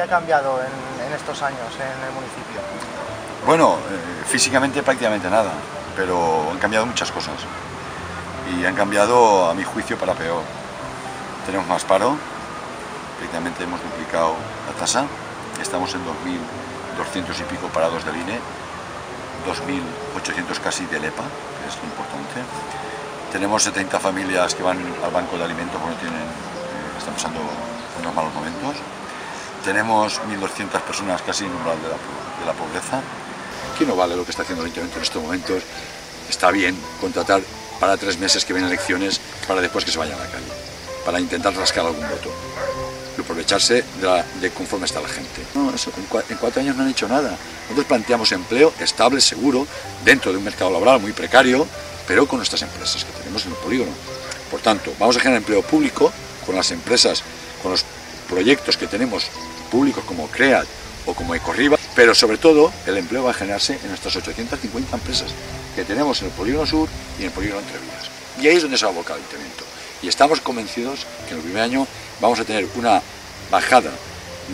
¿Qué ha cambiado en estos años en el municipio? Bueno, físicamente prácticamente nada, pero han cambiado muchas cosas. Y han cambiado, a mi juicio, para peor. Tenemos más paro, prácticamente hemos duplicado la tasa, estamos en 2.200 y pico parados del INE, 2.800 casi del EPA, que es lo importante. Tenemos 70 familias que van al banco de alimentos porque están pasando unos malos momentos. Tenemos 1.200 personas casi en umbral de la pobreza. Aquí no vale lo que está haciendo el Ayuntamiento en estos momentos. Está bien contratar para 3 meses que vienen elecciones para después que se vayan a la calle, para intentar rascar algún voto y aprovecharse de conforme está la gente. No, eso, en 4 años no han hecho nada. Nosotros planteamos empleo estable, seguro, dentro de un mercado laboral muy precario, pero con nuestras empresas que tenemos en el polígono. Por tanto, vamos a generar empleo público con las empresas, con los proyectos que tenemos públicos como CREAT o como Ecorriba, pero sobre todo el empleo va a generarse en nuestras 850 empresas que tenemos en el polígono sur y en el polígono Entrevías. Y ahí es donde se va a abocar el Ayuntamiento. Y estamos convencidos que en el primer año vamos a tener una bajada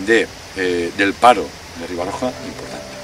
del paro de Ribarroja importante.